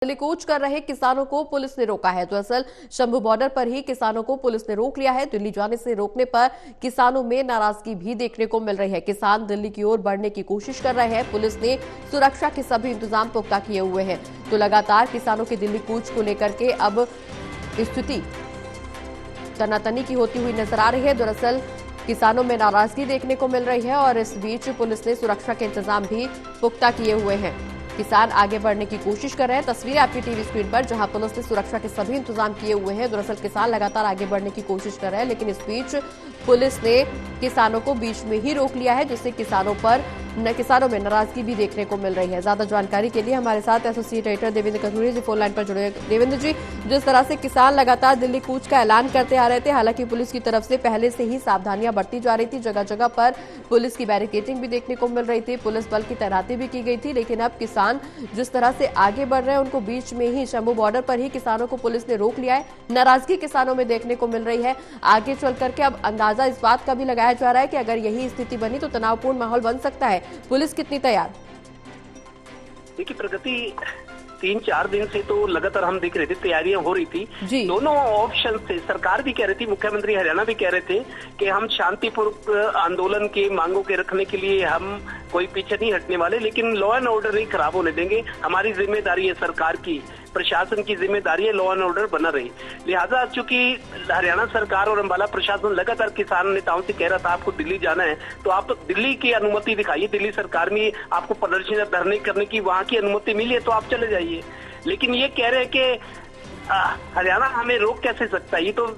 दिल्ली कूच कर रहे किसानों को पुलिस ने रोका है। दरअसल शंभू बॉर्डर पर ही किसानों को पुलिस ने रोक लिया है। दिल्ली जाने से रोकने पर किसानों में नाराजगी भी देखने को मिल रही है। किसान दिल्ली की ओर बढ़ने की कोशिश कर रहे हैं। पुलिस ने सुरक्षा के सभी इंतजाम पुख्ता किए हुए हैं। तो लगातार किसानों के दिल्ली कूच को लेकर के अब स्थिति तनातनी की होती हुई नजर आ रही है। दरअसल किसानों में नाराजगी देखने को मिल रही है और इस बीच पुलिस ने सुरक्षा के इंतजाम भी पुख्ता किए हुए हैं। किसान आगे बढ़ने की कोशिश कर रहे हैं। तस्वीरें आपकी टीवी स्क्रीन पर, जहां पुलिस ने सुरक्षा के सभी इंतजाम किए हुए हैं। दरअसल किसान लगातार आगे बढ़ने की कोशिश कर रहे हैं, लेकिन इस बीच पुलिस ने किसानों को बीच में ही रोक लिया है, जिससे किसानों में नाराजगी भी देखने को मिल रही है। ज्यादा जानकारी के लिए हमारे साथ एसोसिएट एडिटर देवेंद्र कथूरी जी फोन लाइन पर जुड़े। देवेंद्र जी, जिस तरह से किसान लगातार दिल्ली कूच का ऐलान करते आ रहे थे, हालांकि पुलिस की तरफ से पहले से ही सावधानियां बरती जा रही थी। जगह जगह पर पुलिस की बैरिकेडिंग भी देखने को मिल रही थी, पुलिस बल की तैनाती भी की गई थी, लेकिन अब किसान जिस तरह से आगे बढ़ रहे हैं, उनको बीच में ही शंभू बॉर्डर पर ही किसानों को पुलिस ने रोक लिया है। नाराजगी किसानों में देखने को मिल रही है। आगे चल करके अब अंदाजा इस बात का भी लगाया जा रहा है कि अगर यही स्थिति बनी तो तनावपूर्ण माहौल बन सकता है। पुलिस कितनी तैयार? देखिए प्रगति, 3-4 दिन से तो लगातार हम देख रहे थे, तैयारियां हो रही थी। दोनों ऑप्शन थे। सरकार भी कह रही थी, मुख्यमंत्री हरियाणा भी कह रहे थे कि हम शांतिपूर्वक आंदोलन के मांगों के रखने के लिए हम कोई पीछे नहीं हटने वाले, लेकिन लॉ एंड ऑर्डर नहीं खराब होने देंगे। हमारी जिम्मेदारी है, सरकार की, प्रशासन की जिम्मेदारी है, लॉ एंड ऑर्डर बना रही। लिहाजा चूंकि हरियाणा सरकार और अम्बाला प्रशासन लगातार किसान नेताओं से कह रहा था आपको दिल्ली जाना है तो आप दिल्ली की अनुमति दिखाइए, दिल्ली सरकार में आपको प्रदर्शन धरने करने की वहां की अनुमति मिली है तो आप चले जाइए। लेकिन ये कह रहे हैं कि हरियाणा हमें रोक कैसे सकता है, ये तो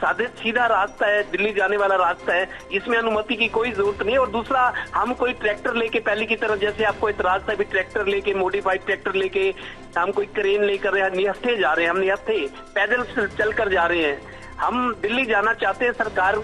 सीधा रास्ता है, दिल्ली जाने वाला रास्ता है, इसमें अनुमति की कोई जरूरत नहीं है। और दूसरा, हम कोई ट्रैक्टर लेके पहले की तरह, जैसे आपको इतराज था, ट्रैक्टर लेके, मॉडिफाइड ट्रैक्टर लेके हम कोई क्रेन लेकर निहत्थे जा रहे हैं, हम निहत्थे पैदल चल कर जा रहे हैं। हम दिल्ली जाना चाहते हैं, सरकार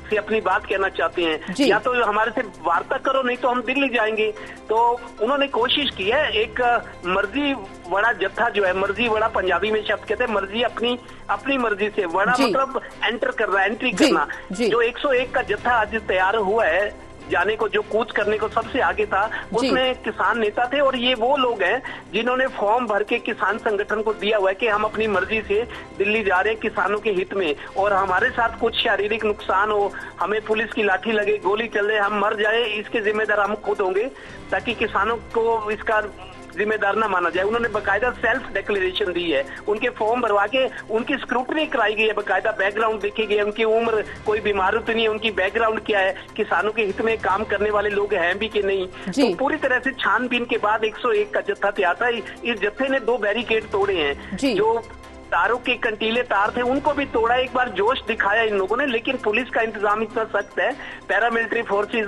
से अपनी बात कहना चाहते हैं, या तो हमारे से वार्ता करो, नहीं तो हम दिल्ली जाएंगे। तो उन्होंने कोशिश की है, एक मर्जी वड़ा जत्था जो है, मर्जी वड़ा पंजाबी में शब्द कहते हैं, मर्जी अपनी मर्जी से, वड़ा मतलब एंटर कर रहा है, एंट्री करना। जो 101 का जत्था आज तैयार हुआ है जाने को, जो कूच करने को सबसे आगे था, उसमें किसान नेता थे। और ये वो लोग हैं जिन्होंने फॉर्म भर के किसान संगठन को दिया हुआ है कि हम अपनी मर्जी से दिल्ली जा रहे हैं किसानों के हित में, और हमारे साथ कुछ शारीरिक नुकसान हो, हमें पुलिस की लाठी लगे, गोली चले, हम मर जाए, इसके जिम्मेदार हम खुद होंगे, ताकि किसानों को इसका जिम्मेदार न माना जाए। उन्होंने बकायदा सेल्फ डिक्लेरेशन दी है, उनके फॉर्म भरवा के उनकी स्क्रूटनी कराई गई है, बकायदा बैकग्राउंड देखी गई है, उनकी उम्र, कोई बीमारी तो नहीं है, उनकी बैकग्राउंड क्या है, किसानों के हित में काम करने वाले लोग हैं भी कि नहीं। तो पूरी तरह से छानबीन के बाद 101 का जत्था तैयार था। इस जत्थे ने 2 बैरिकेड तोड़े हैं, जो तारों के कंटीले तार थे उनको भी तोड़ा। एक बार जोश दिखाया इन लोगों ने, लेकिन पुलिस का इंतजाम इतना सख्त है। पैरामिलिट्री फोर्सेस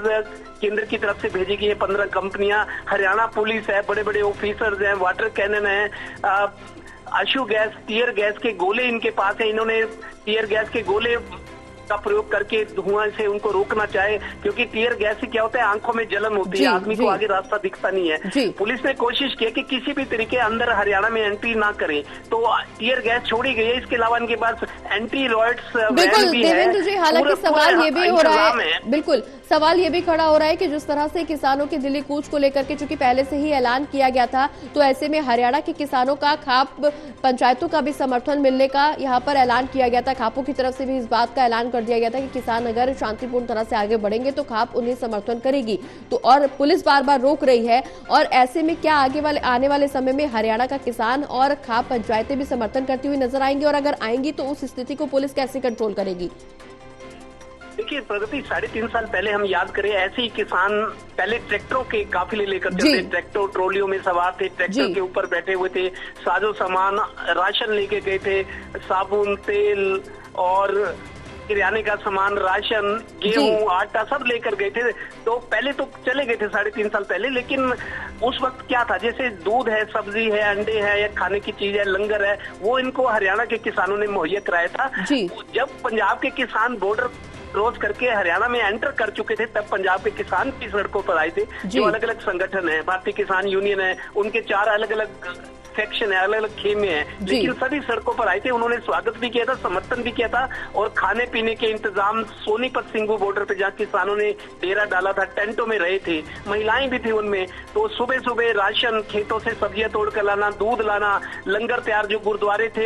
केंद्र की तरफ से भेजी गई है, 15 कंपनियां, हरियाणा पुलिस है, बड़े बड़े ऑफिसर्स हैं, वाटर कैनन है, आशु गैस, टीयर गैस के गोले इनके पास है। इन्होंने टीयर गैस के गोले का प्रयोग करके धुआं से उनको रोकना चाहे, क्योंकि टीयर गैस से क्या होता है, आंखों में जलन होती है, आदमी को आगे रास्ता दिखता नहीं है। पुलिस ने कोशिश की कि किसी भी तरीके अंदर हरियाणा में एंट्री ना करें, तो टियर गैस छोड़ी गई है। इसके अलावा इनके पास एंटी रॉयट्स बिल्कुल देवेंद्र जी, हालांकि सवाल ये भी हो रहा है, बिल्कुल सवाल ये भी खड़ा हो रहा है कि जिस तरह से किसानों के दिल्ली कूच को लेकर के चूंकि पहले से ही ऐलान किया गया था, तो ऐसे में हरियाणा के किसानों का खाप पंचायतों का भी समर्थन मिलने का यहाँ पर ऐलान किया गया था। खापों की तरफ से भी इस बात का ऐलान कर दिया गया था कि किसान अगर शांतिपूर्ण तरह से आगे बढ़ेंगे तो खाप उन्हें समर्थन करेगी। तो और पुलिस बार बार रोक रही है, और ऐसे में क्या आने वाले समय में हरियाणा का किसान और खाप पंचायतें भी समर्थन करती हुई नजर आएंगी, और अगर आएंगी तो उस स्थिति को पुलिस कैसे कंट्रोल करेगी? देखिए प्रगति, 3.5 साल पहले हम याद करें, ऐसे ही किसान पहले ट्रैक्टरों के काफिले लेकर चलते, ट्रैक्टर ट्रॉलियों में सवार थे, ट्रैक्टर के ऊपर बैठे हुए थे, साजो सामान राशन लेके गए थे, साबुन, तेल और किराने का सामान, राशन, गेहूं, आटा सब लेकर गए थे। तो पहले तो चले गए थे 3.5 साल पहले, लेकिन उस वक्त क्या था, जैसे दूध है, सब्जी है, अंडे है, या खाने की चीज है, लंगर है, वो इनको हरियाणा के किसानों ने मुहैया कराया था। जब पंजाब के किसान बॉर्डर क्रॉस करके हरियाणा में एंटर कर चुके थे, तब पंजाब के किसान की सड़कों पर आए थे। जो अलग अलग संगठन है, भारतीय किसान यूनियन है, उनके 4 अलग अलग फैक्शन है, अलग अलग खेमे हैं, लेकिन सभी सड़कों पर आए थे। उन्होंने स्वागत भी किया था, समर्थन भी किया था और खाने पीने के इंतजाम सोनीपत सिंघू बॉर्डर पे जहाँ किसानों ने डेरा डाला था, टेंटों में रहे थे, महिलाएं भी थी उनमें। तो सुबह सुबह राशन, खेतों से सब्जियां तोड़ कर लाना, दूध लाना, लंगर तैयार। जो गुरुद्वारे थे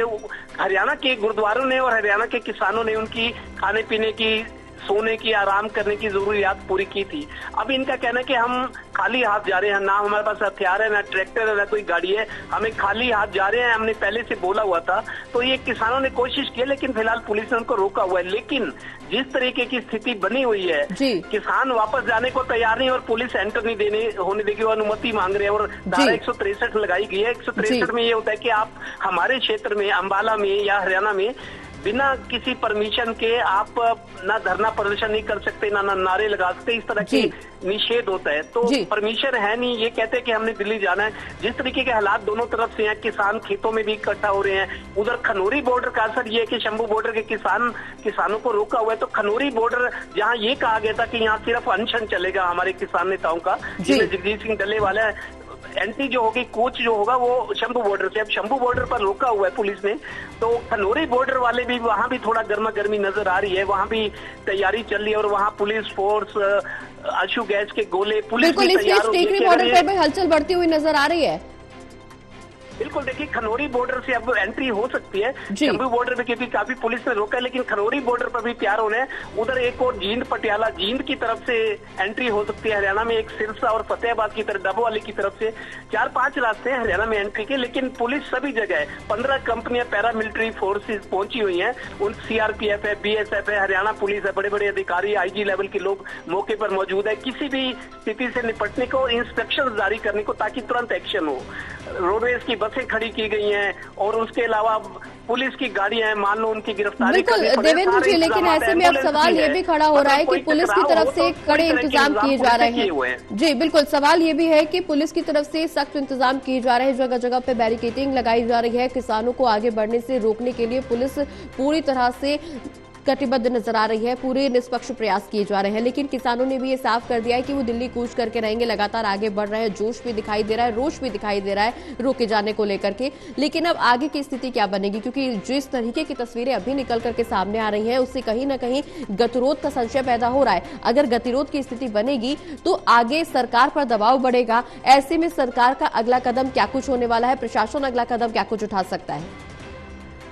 हरियाणा के गुरुद्वारों ने और हरियाणा के किसानों ने उनकी खाने पीने की, सोने की, आराम करने की जरूरियात पूरी की थी। अब इनका कहना है कि हम खाली हाथ जा रहे हैं, ना हमारे पास हथियार है, ना ट्रैक्टर है, ना कोई गाड़ी है, हमें खाली हाथ जा रहे हैं, हमने पहले से बोला हुआ था। तो ये किसानों ने कोशिश की, लेकिन फिलहाल पुलिस ने उनको रोका हुआ है। लेकिन जिस तरीके की स्थिति बनी हुई है, किसान वापस जाने को तैयार नहीं और पुलिस एंटर नहीं होने देगी, वो अनुमति मांग रहे हैं। और धारा 163 लगाई गई है। 163 में ये होता है कि आप हमारे क्षेत्र में, अंबाला में या हरियाणा में बिना किसी परमिशन के आप ना धरना प्रदर्शन नहीं कर सकते, ना नारे लगा सकते, इस तरह की निषेध होता है। तो परमिशन है नहीं। ये कहते हैं कि हमने दिल्ली जाना है। जिस तरीके के हालात दोनों तरफ से हैं, किसान खेतों में भी इकट्ठा हो रहे हैं। उधर खनौरी बॉर्डर का असर ये है कि शंभू बॉर्डर के किसानों को रोका हुआ है। तो खनौरी बॉर्डर जहां ये कहा गया था कि यहाँ सिर्फ अनशन चलेगा हमारे किसान नेताओं का, जिसमें जगजीत सिंह डल्लेवाला है, एंट्री जो होगी, कोच जो होगा वो शंभू बॉर्डर से। अब शंभू बॉर्डर पर रोका हुआ है पुलिस ने। तो खनौरी बॉर्डर वाले भी, वहां भी थोड़ा गर्मा गर्मी नजर आ रही है, वहां भी तैयारी चल रही है। और वहां पुलिस फोर्स, आंसू गैस के गोले, पुलिस भी तैयार हो गई है। बॉर्डर पर भी हलचल बढ़ती हुई नजर आ रही है। बिल्कुल, देखिए खनौरी बॉर्डर से अब एंट्री हो सकती है। शंभू बॉर्डर पे क्योंकि काफी पुलिस ने रोका है, लेकिन खनौरी बॉर्डर पर भी तैयार होने हैं। उधर एक और जींद पटियाला, जींद की तरफ से एंट्री हो सकती है हरियाणा में। एक सिरसा और फतेहाबाद की तरफ, डबोवाली की तरफ से 4-5 रास्ते हैं हरियाणा में एंट्री के। लेकिन पुलिस सभी जगह है। 15 कंपनियां पैरामिलिट्री फोर्सेज पहुंची हुई हैं। उन सीआरपीएफ है, बीएसएफ है, हरियाणा पुलिस है, बड़े बड़े अधिकारी, आईजी लेवल के लोग मौके पर मौजूद है, किसी भी स्थिति से निपटने को, इंस्ट्रक्शन जारी करने को, ताकि तुरंत एक्शन हो। रोडवेज की बसें खड़ी की गई हैं और उसके अलावा पुलिस की गाड़ियां हैं, मान लो उनकी गिरफ्तारी। बिल्कुल देवेंद्र जी, लेकिन ऐसे में अब सवाल ये भी खड़ा हो रहा है कि पुलिस की तरफ से कड़े इंतजाम किए जा रहे हैं। जी बिल्कुल, सवाल ये भी है कि पुलिस की तरफ से सख्त इंतजाम किए जा रहे हैं, जगह जगह पे बैरिकेडिंग लगाई जा रही है। किसानों को आगे बढ़ने से रोकने के लिए पुलिस पूरी तरह से कटिबद्ध नजर आ रही है, पूरे निष्पक्ष प्रयास किए जा रहे हैं। लेकिन किसानों ने भी ये साफ कर दिया है कि वो दिल्ली कूच करके रहेंगे, लगातार आगे बढ़ रहे हैं। जोश भी दिखाई दे रहा है, रोष भी दिखाई दे रहा है रोके जाने को लेकर के। लेकिन अब आगे की स्थिति क्या बनेगी, क्योंकि जिस तरीके की तस्वीरें अभी निकल करके सामने आ रही हैं, उससे कहीं ना कहीं गतिरोध का संशय पैदा हो रहा है। अगर गतिरोध की स्थिति बनेगी तो आगे सरकार पर दबाव बढ़ेगा। ऐसे में सरकार का अगला कदम क्या कुछ होने वाला है, प्रशासन अगला कदम क्या कुछ उठा सकता है?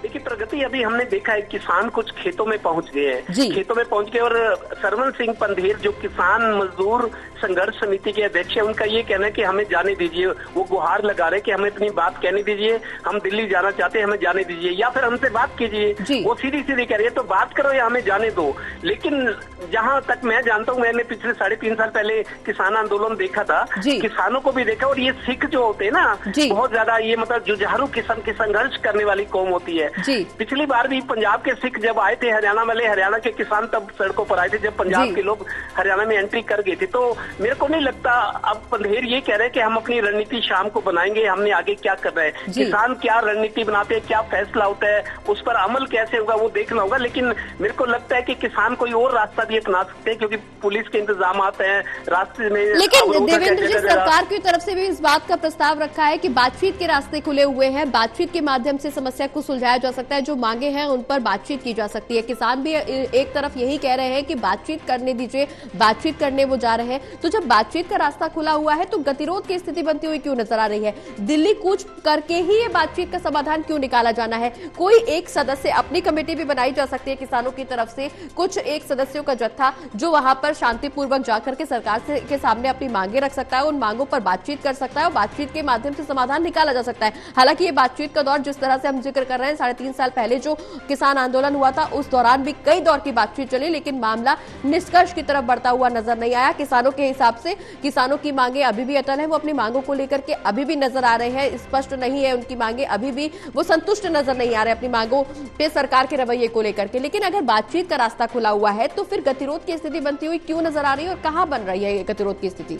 देखिए प्रगति, अभी हमने देखा है किसान कुछ खेतों में पहुंच गए हैं, खेतों में पहुंच गए। और सरवन सिंह पंधेर जो किसान मजदूर संघर्ष समिति के अध्यक्ष है, उनका ये कहना है कि हमें जाने दीजिए। वो गुहार लगा रहे कि हमें अपनी बात कहने दीजिए, हम दिल्ली जाना चाहते हैं, हमें जाने दीजिए, या फिर हमसे बात कीजिए। वो सीधी सीधी कह रही है, तो बात करो या हमें जाने दो। लेकिन जहां तक मैं जानता हूं, मैंने पिछले 3.5 साल पहले किसान आंदोलन देखा था, किसानों को भी देखा। और ये सिख जो होते हैं ना, बहुत ज्यादा ये मतलब जुझारू किस्म की संघर्ष करने वाली कौम होती है। पिछली बार भी पंजाब के सिख जब आए थे हरियाणा वाले, हरियाणा के किसान तब सड़कों पर आए थे जब पंजाब के लोग हरियाणा में एंट्री कर गए थे। तो मेरे को नहीं लगता, अब पंधेर ये कह रहे हैं कि हम अपनी रणनीति शाम को बनाएंगे, हमने आगे क्या कर रहे हैं। किसान क्या रणनीति बनाते हैं, क्या फैसला होता है, उस पर अमल कैसे होगा वो देखना होगा। लेकिन मेरे को लगता है कि किसान कोई और रास्ता भी अपना सकते हैं, क्योंकि पुलिस के इंतजाम आते हैं रास्ते में। लेकिन देवेंद्र जी, सरकार की तरफ से भी इस बात का प्रस्ताव रखा है कि बातचीत के रास्ते खुले हुए हैं, बातचीत के माध्यम से समस्या को सुलझाया जा सकता है, जो मांगे हैं उन पर बातचीत की जा सकती है। किसान भी एक तरफ यही कह रहे हैं कि बातचीत करने दीजिए, बातचीत करने वो जा रहे हैं। तो जब बातचीत का रास्ता खुला हुआ है तो गतिरोध की स्थिति बनती हुई क्यों नजर आ रही है? दिल्ली कूच करके ही ये बातचीत का समाधान क्यों निकाला जाना है? कोई एक सदस्य, अपनी कमेटी भी बनाई जा सकती है किसानों की तरफ से, कुछ एक सदस्यों का जत्था जो वहां पर शांतिपूर्वक जाकर के सरकार के सामने अपनी मांगे रख सकता है, उन मांगों पर बातचीत कर सकता है और बातचीत के माध्यम से समाधान निकाला जा सकता है। हालांकि ये बातचीत का दौर जिस तरह से हम जिक्र कर रहे हैं, 3.5 साल पहले जो किसान आंदोलन हुआ था उस दौरान भी कई दौर की बातचीत चली, लेकिन मामला निष्कर्ष की तरफ बढ़ता हुआ नजर नहीं आया। किसानों के हिसाब से किसानों की मांगे अभी भी अटल है, वो अपनी मांगों को लेकर के अभी भी नजर आ रहे हैं, स्पष्ट नहीं है उनकी मांगे, अभी भी वो संतुष्ट नजर नहीं आ रहे अपनी मांगों पे सरकार के रवैये को लेकर के। लेकिन अगर बातचीत का रास्ता खुला हुआ है तो फिर गतिरोध की स्थिति बनती हुई क्यों नजर आ रही है और कहां बन रही है ये गतिरोध की स्थिति?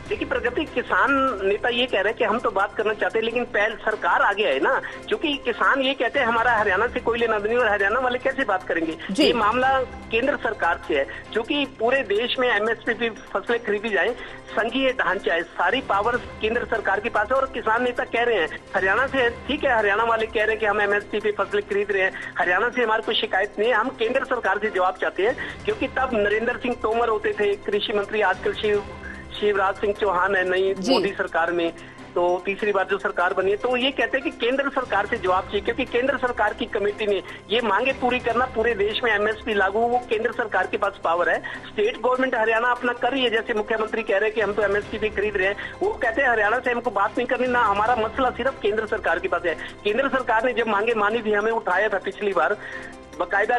देखिए प्रगति किसान नेता ये कह रहे हैं कि हम तो बात करना चाहते हैं, लेकिन पहले सरकार आगे है ना, क्योंकि किसान ये कहते हैं हमारा हरियाणा से कोई लेना नहीं, और हरियाणा वाले कैसे बात करेंगे। ये मामला केंद्र सरकार से है, क्योंकि पूरे देश में एमएसपी पे फसलें खरीदी जाए, संघीय ढांचा है, सारी पावर केंद्र सरकार के पास है। और किसान नेता कह रहे हैं हरियाणा से, ठीक है, हरियाणा वाले कह रहे हैं कि हम एमएसपी पे फसलें खरीद रहे हैं, हरियाणा से हमारी कोई शिकायत नहीं है, हम केंद्र सरकार से जवाब चाहते हैं। क्योंकि तब नरेंद्र सिंह तोमर होते थे कृषि मंत्री, आजकल शिवराज सिंह चौहान है नई मोदी सरकार में, तो तीसरी बार जो सरकार बनी है, तो ये कहते हैं कि केंद्र सरकार से जवाब चाहिए, क्योंकि केंद्र सरकार की कमेटी ने ये मांगे पूरी करना, पूरे देश में एमएसपी लागू, वो केंद्र सरकार के पास पावर है। स्टेट गवर्नमेंट हरियाणा अपना कर रही है, जैसे मुख्यमंत्री कह रहे हैं कि हम तो एमएसपी पे खरीद रहे हैं, वो कहते हैं हरियाणा से हमको बात नहीं करनी, ना हमारा मसला सिर्फ केंद्र सरकार के पास है। केंद्र सरकार ने जब मांगे मानी थी, हमें उठाया था पिछली बार, बकायदा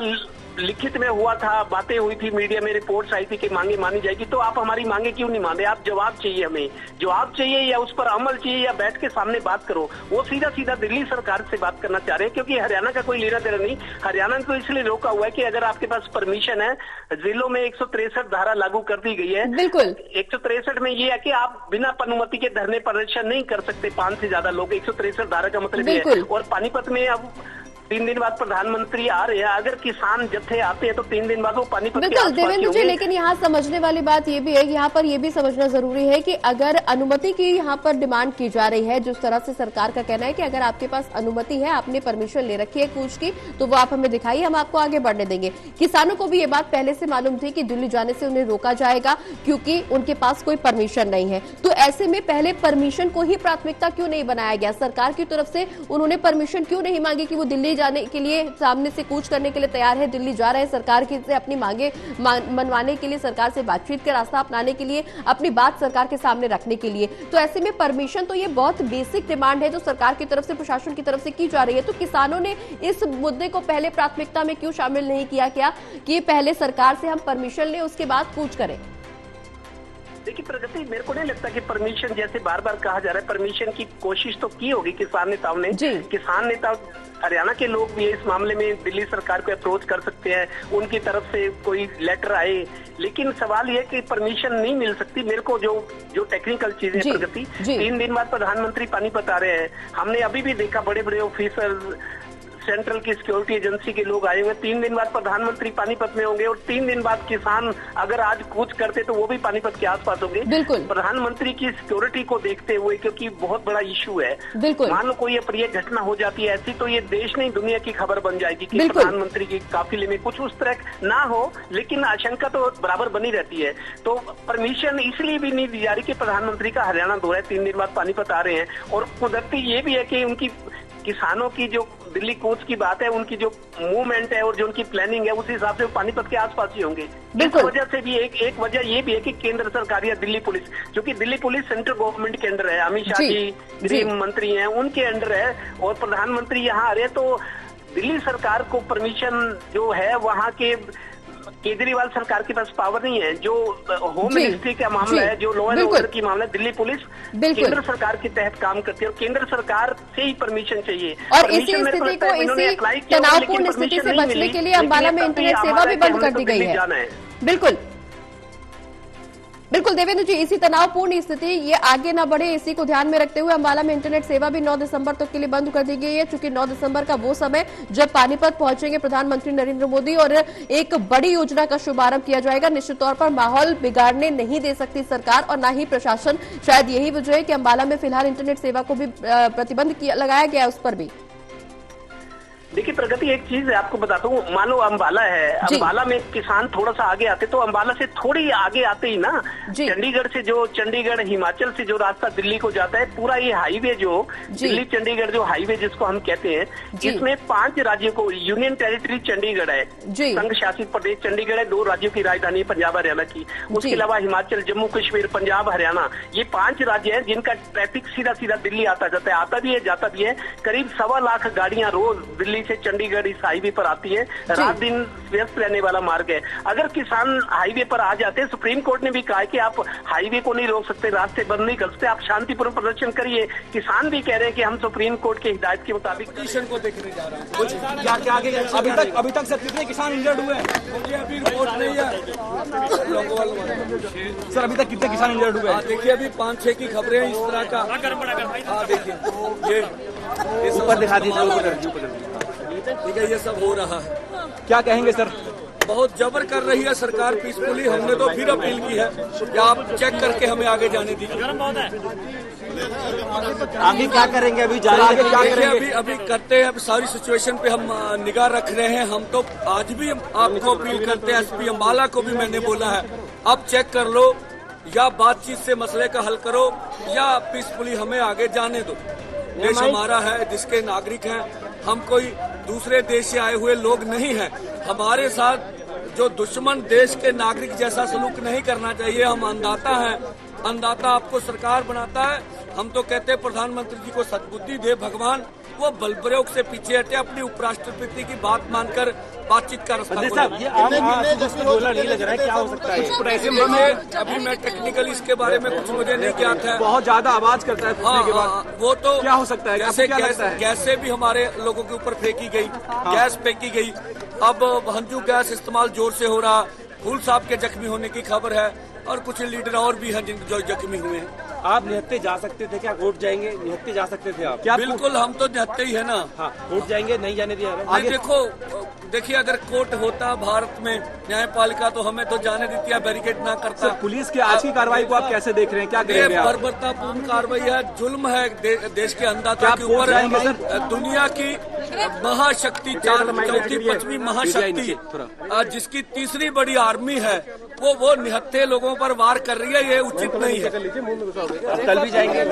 लिखित में हुआ था, बातें हुई थी, मीडिया में रिपोर्ट्स आई थी कि मांगे मानी जाएगी, तो आप हमारी मांगे क्यों नहीं माने? आप जवाब चाहिए, हमें जवाब चाहिए, या उस पर अमल चाहिए, या बैठ के सामने बात करो। वो सीधा सीधा दिल्ली सरकार से बात करना चाह रहे हैं, क्योंकि हरियाणा का कोई लेना देना नहीं। हरियाणा ने तो इसलिए रोका हुआ है कि अगर आपके पास परमिशन है, जिलों में 163 धारा लागू कर दी गई है। बिल्कुल 163 में ये है कि आप बिना अनुमति के धरने प्रदर्शन नहीं कर सकते, 5 से ज्यादा लोग, 163 धारा का मतलब ये है। और पानीपत में अब 3 दिन बाद प्रधानमंत्री आ रहे हैं, अगर किसान जत्थे आते हैं तो 3 दिन बाद वो पानीपत के आसपास देवेंद्र जी, लेकिन यहाँ समझने वाली बात ये भी है, यहाँ पर ये भी समझना जरूरी है कि अगर अनुमति की यहाँ पर डिमांड की जा रही है, जिस तरह से सरकार का कहना है कि अगर आपके पास अनुमति है, आपने परमिशन ले रखी है कूच की, तो वो आप हमें दिखाइए, हम आपको आगे बढ़ने देंगे। किसानों को भी ये बात पहले से मालूम थी कि दिल्ली जाने से उन्हें रोका जाएगा, क्योंकि उनके पास कोई परमिशन नहीं है। तो ऐसे में पहले परमिशन को ही प्राथमिकता क्यों नहीं बनाया गया? सरकार की तरफ से उन्होंने परमिशन क्यों नहीं मांगी कि वो दिल्ली जाने के लिए, सामने से कूच करने के लिए तैयार है, दिल्ली जा रहे हैं, सरकार की से अपनी मांगे मनवाने के लिए, सरकार से बातचीत का रास्ता अपनाने के लिए, अपनी बात सरकार के सामने रखने के लिए। तो ऐसे में परमिशन तो ये बहुत बेसिक डिमांड है जो सरकार की तरफ से, प्रशासन की तरफ से की जा रही है। तो किसानों ने इस मुद्दे को पहले प्राथमिकता में क्यों शामिल नहीं किया क्या कि पहले सरकार से हम परमिशन लें, उसके बाद कूच करें? देखिए प्रगति, मेरे को नहीं लगता कि परमिशन, जैसे बार बार कहा जा रहा है, परमिशन की कोशिश तो की होगी किसान नेताओं ने। किसान नेता हरियाणा के लोग भी इस मामले में दिल्ली सरकार को अप्रोच कर सकते हैं, उनकी तरफ से कोई लेटर आए, लेकिन सवाल यह कि परमिशन नहीं मिल सकती। मेरे को जो टेक्निकल चीजें प्रगति, 3 दिन बाद प्रधानमंत्री पानीपत आ रहे हैं, हमने अभी भी देखा बड़े बड़े ऑफिसर, सेंट्रल की सिक्योरिटी एजेंसी के लोग आए हुए। 3 दिन बाद प्रधानमंत्री पानीपत में होंगे, और 3 दिन बाद किसान अगर आज कूच करते तो वो भी पानीपत के आसपास होंगे। प्रधानमंत्री की सिक्योरिटी को देखते हुए, क्योंकि बहुत बड़ा इशू है, मान लो कोई अप्रिय घटना हो जाती है ऐसी, तो ये देश नहीं दुनिया की खबर बन जाएगी कि प्रधानमंत्री की काफिले में कुछ उस तरह ना हो, लेकिन आशंका तो बराबर बनी रहती है। तो परमिशन इसलिए भी नहीं दी जा रही कि प्रधानमंत्री का हरियाणा दौरा है, 3 दिन बाद पानीपत आ रहे हैं, और कुदरती ये भी है कि उनकी किसानों की जो दिल्ली कूच की बात है, उनकी जो मूवमेंट है और जो उनकी प्लानिंग है, उस हिसाब से वो पानीपत के आसपास ही होंगे। इस वजह से भी एक वजह ये भी है कि केंद्र सरकार या दिल्ली पुलिस, क्योंकि दिल्ली पुलिस सेंट्रल गवर्नमेंट के अंडर है, अमित शाह जी गृह मंत्री हैं, उनके अंडर है, और प्रधानमंत्री यहाँ आ रहे हैं, तो दिल्ली सरकार को परमिशन जो है वहाँ के केजरीवाल सरकार के पास पावर नहीं है। जो होम मिनिस्ट्री का मामला है, जो लॉ एंड ऑर्डर की मामला है, दिल्ली पुलिस केंद्र सरकार के तहत काम करती है, और केंद्र सरकार से ही परमिशन चाहिए। और इसी स्थिति को, इसी तनावपूर्ण स्थिति से बचने के लिए अम्बाला में इंटरनेट सेवा भी बंद कर दी गई है। बिल्कुल देवेंद्र जी, इसी तनावपूर्ण स्थिति ये आगे न बढ़े, इसी को ध्यान में रखते हुए अम्बाला में इंटरनेट सेवा भी 9 दिसंबर तक के लिए बंद कर दी गई है, क्योंकि 9 दिसंबर का वो समय जब पानीपत पहुंचेंगे प्रधानमंत्री नरेंद्र मोदी और एक बड़ी योजना का शुभारंभ किया जाएगा। निश्चित तौर पर माहौल बिगाड़ने नहीं दे सकती सरकार और न ही प्रशासन। शायद यही वजह है कि अम्बाला में फिलहाल इंटरनेट सेवा को भी प्रतिबंध लगाया गया है, उस पर भी। देखिए प्रगति, एक चीज है आपको बताता हूँ, मान लो अम्बाला है, अम्बाला में किसान थोड़ा सा आगे आते, तो अम्बाला से थोड़ी आगे आते ही ना चंडीगढ़ से, जो चंडीगढ़ हिमाचल से जो रास्ता दिल्ली को जाता है, पूरा ये हाईवे जो दिल्ली चंडीगढ़ जो हाईवे जिसको हम कहते हैं, इसमें 5 राज्यों को, यूनियन टेरिटरी चंडीगढ़ है, संघ शासित प्रदेश चंडीगढ़ है, 2 राज्यों की राजधानी पंजाब हरियाणा की, उसके अलावा हिमाचल, जम्मू कश्मीर, पंजाब, हरियाणा, ये 5 राज्य है जिनका ट्रैफिक सीधा सीधा दिल्ली आता जाता है, आता भी है जाता भी है। करीब 1.25 लाख गाड़ियां रोज दिल्ली से चंडीगढ़ इस हाईवे पर आती है, रात दिन व्यस्त रहने वाला मार्ग है। अगर किसान हाईवे पर आ जाते हैं, सुप्रीम कोर्ट ने भी कहा है कि आप हाईवे को नहीं रोक सकते, रास्ते बंद नहीं कर सकते, आप शांतिपूर्ण प्रदर्शन करिए। किसान भी कह रहे हैं कि हम सुप्रीम कोर्ट की हिदायत के मुताबिक पिटीशन को देखने जा रहे हैं। क्या आगे अभी तक सर कितने किसान इंजर्ड हुए हैं? मुझे अभी रिपोर्ट नहीं है सर, अभी तक कितने किसान इंजर्ड हुए हैं? देखिए अभी 5-6 की खबरें हैं इस तरह का। देखिए ये ऊपर दिखा दीजिए, ठीक है, ये सब हो रहा है। क्या कहेंगे सर? बहुत जबर कर रही है सरकार पीसफुली। हमने तो फिर अपील की है कि आप चेक करके हमें आगे जाने दीजिए। आगे क्या करेंगे? अभी जारी क्या करेंगे? अभी करते हैं, सारी सिचुएशन पे हम निगाह रख रहे हैं। हम तो आज भी आपको अपील करते हैं, एसपी अम्बाला को भी मैंने बोला है, अब चेक कर लो, या बातचीत से मसले का हल करो या पीसफुली हमें आगे जाने दो। देश हमारा है, जिसके नागरिक हैं हम, कोई दूसरे देश से आए हुए लोग नहीं हैं। हमारे साथ जो दुश्मन देश के नागरिक जैसा सलूक नहीं करना चाहिए। हम अन्नदाता हैं, अन्नदाता आपको सरकार बनाता है। हम तो कहते हैं प्रधानमंत्री जी को सद्बुद्धि दे भगवान, वो बल प्रयोग से पीछे हटे, अपनी उपराष्ट्रपति की बात मानकर बातचीत का रास्ता नहीं लग रहा है, क्या हो सकता है? अभी मैं टेक्निकल इसके बारे में कुछ मुझे नहीं ज्ञात है। बहुत ज्यादा आवाज करता है के बाद वो तो क्या हो सकता है? गैस से भी हमारे लोगों के ऊपर फेंकी गई, गैस फेंकी गई। अब हंजू गैस इस्तेमाल जोर से हो रहा। फूल साहब के जख्मी होने की खबर है और कुछ लीडर और भी हैं जो जख्मी हुए हैं। आप निहत्ते जा सकते थे क्या? कोर्ट जाएंगे? निहत्ते जा सकते थे आप क्या? बिल्कुल, हम तो निहत्ते ही है ना। हाँ, कोर्ट जाएंगे, नहीं जाने दिया आगे। देखिए अगर कोर्ट होता भारत में, न्यायपालिका, तो हमें तो जाने देती है, बैरिकेड ना करता। पुलिस की आज की कार्रवाई को आप कैसे देख रहे हैं? क्या करेंगे आप? बर्बरतापूर्ण कार्रवाई है, जुल्म है देश के अन्नदाता के ऊपर। दुनिया की महाशक्ति, चौथी 5वीं महाशक्ति, जिसकी तीसरी बड़ी आर्मी है, वो निहत्थे लोगों पर वार कर रही है। ये उचित नहीं है। कल भी जाएंगे।